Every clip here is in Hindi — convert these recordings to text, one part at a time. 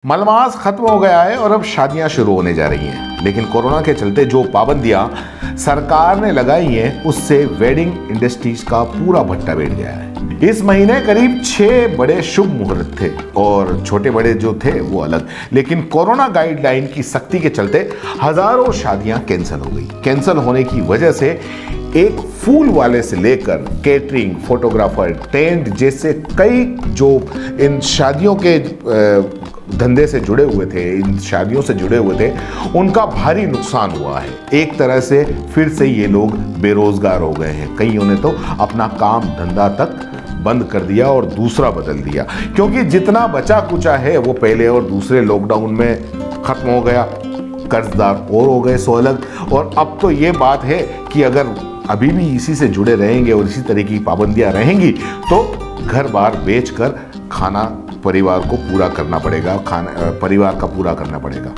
मलमास खत्म हो गया है और अब शादियां शुरू होने जा रही हैं, लेकिन कोरोना के चलते जो पाबंदियां सरकार ने लगाई हैं उससे वेडिंग इंडस्ट्रीज का पूरा भट्टा बैठ गया है। इस महीने करीब 6 बड़े शुभ मुहूर्त थे और छोटे बड़े जो थे वो अलग, लेकिन कोरोना गाइडलाइन की सख्ती के चलते हजारों शादियां कैंसिल हो गई। कैंसिल होने की वजह से एक फूल वाले से लेकर केटरिंग, फोटोग्राफर, टेंट जैसे कई जो इन शादियों के धंधे से जुड़े हुए थे, इन शादियों से जुड़े हुए थे, उनका भारी नुकसान हुआ है। एक तरह से फिर से ये लोग बेरोजगार हो गए हैं। कईयों ने तो अपना काम धंधा तक बंद कर दिया और दूसरा बदल दिया, क्योंकि जितना बचा कुचा है वो पहले और दूसरे लॉकडाउन में खत्म हो गया। कर्जदार और हो गए सो अलग। और अब तो ये बात है कि अगर अभी भी इसी से जुड़े रहेंगे और इसी तरह की पाबंदियां रहेंगी तो घर बार बेचकर खाना परिवार को पूरा करना पड़ेगा, खाना परिवार का पूरा करना पड़ेगा।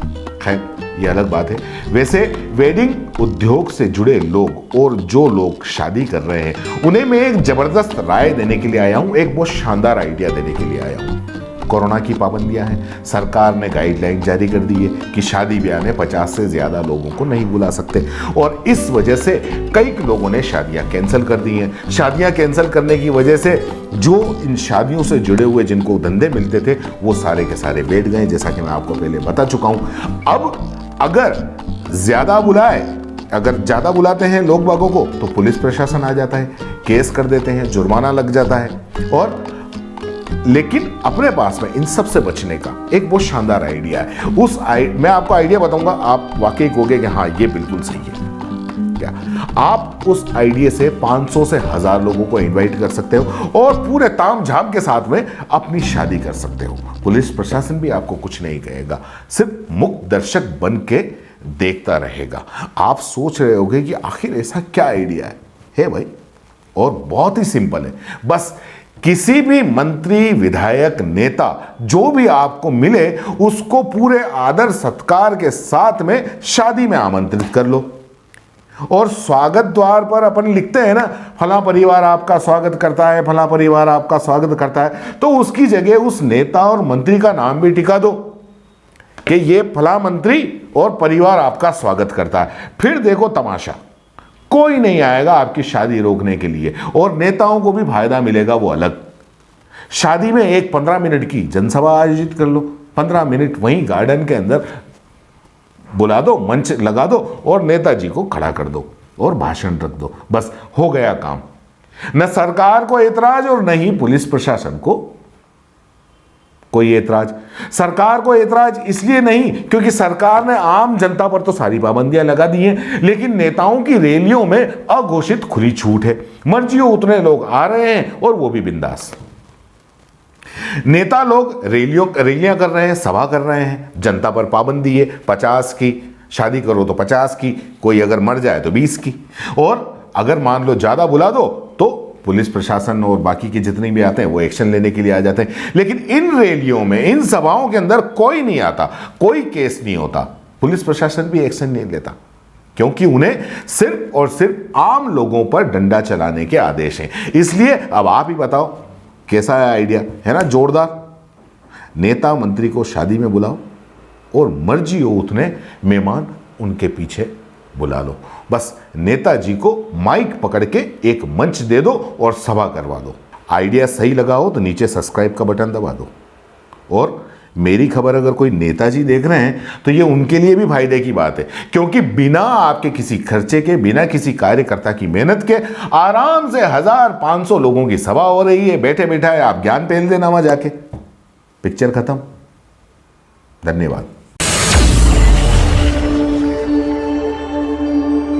खैर ये अलग बात है। वैसे वेडिंग उद्योग से जुड़े लोग और जो लोग शादी कर रहे हैं उन्हें मैं एक जबरदस्त राय देने के लिए आया हूं, एक बहुत शानदार आइडिया देने के लिए आया हूं। कोरोना की पाबंदियां हैं, सरकार ने गाइडलाइन जारी कर दी है कि शादी ब्याह में 50 से ज्यादा लोगों को नहीं बुला सकते और इस वजह से कई लोगों ने शादियां कैंसिल कर दी हैं। शादियां कैंसिल करने की वजह से जो इन शादियों से जुड़े हुए जिनको धंधे मिलते थे वो सारे के सारे बैठ गए, जैसा कि मैं आपको पहले बता चुका हूं। अब अगर ज्यादा बुलाते हैं लोग बागों को तो पुलिस प्रशासन आ जाता है, केस कर देते हैं, जुर्माना लग जाता है। और लेकिन अपने पास में इन सब से बचने का एक बहुत शानदार आइडिया है। मैं आपको आइडिया बताऊंगा, आप वाकई कहोगे कि हाँ ये बिल्कुल सही है। क्या आप उस आइडिया से 500 से 1000 लोगों को इनवाइट कर सकते हो और पूरे ताम झाम के साथ में अपनी शादी कर सकते हो। पुलिस प्रशासन भी आपको कुछ नहीं कहेगा, सिर्फ मुक्त दर्शक बन के देखता रहेगा। आप सोच रहे होगे कि आखिर ऐसा क्या आइडिया है भाई, और बहुत ही सिंपल है। बस किसी भी मंत्री, विधायक, नेता जो भी आपको मिले उसको पूरे आदर सत्कार के साथ में शादी में आमंत्रित कर लो। और स्वागत द्वार पर अपन लिखते हैं ना, फला परिवार आपका स्वागत करता है, फला परिवार आपका स्वागत करता है, तो उसकी जगह उस नेता और मंत्री का नाम भी टिका दो कि ये फला मंत्री और परिवार आपका स्वागत करता है। फिर देखो तमाशा, कोई नहीं आएगा आपकी शादी रोकने के लिए और नेताओं को भी फायदा मिलेगा वो अलग। शादी में एक 15 मिनट की जनसभा आयोजित कर लो, 15 मिनट वहीं गार्डन के अंदर बुला दो, मंच लगा दो और नेताजी को खड़ा कर दो और भाषण रख दो, बस हो गया काम। न सरकार को एतराज और न ही पुलिस प्रशासन को कोई एतराज। सरकार को एतराज इसलिए नहीं क्योंकि सरकार ने आम जनता पर तो सारी पाबंदियां लगा दी हैं, लेकिन नेताओं की रैलियों में अघोषित खुली छूट है। मर्जी हो उतने लोग आ रहे हैं और वो भी बिंदास। नेता लोग रैलियां कर रहे हैं, सभा कर रहे हैं, जनता पर पाबंदी है 50 की, शादी करो तो 50 की, कोई अगर मर जाए तो 20 की, और अगर मान लो ज्यादा बुला दो तो पुलिस प्रशासन और बाकी के जितने भी आते हैं वो एक्शन लेने के लिए आ जाते हैं। लेकिन इन रैलियों में, इन सभाओं के अंदर कोई नहीं आता, कोई केस नहीं होता, पुलिस प्रशासन भी एक्शन नहीं लेता, क्योंकि उन्हें सिर्फ और सिर्फ आम लोगों पर डंडा चलाने के आदेश हैं। इसलिए अब आप ही बताओ कैसा है आइडिया, है ना जोरदार। नेता मंत्री को शादी में बुलाओ और मर्जी हो उतने मेहमान उनके पीछे बुला लो। बस नेताजी को माइक पकड़ के एक मंच दे दो और सभा करवा दो। आइडिया सही लगा हो तो नीचे सब्सक्राइब का बटन दबा दो। और मेरी खबर अगर कोई नेताजी देख रहे हैं तो ये उनके लिए भी फायदे की बात है, क्योंकि बिना आपके किसी खर्चे के, बिना किसी कार्यकर्ता की मेहनत के आराम से 1000-500 लोगों की सभा हो रही है। बैठे बैठा है आप ज्ञान पेल देना वहां जाके, पिक्चर खत्म। धन्यवाद।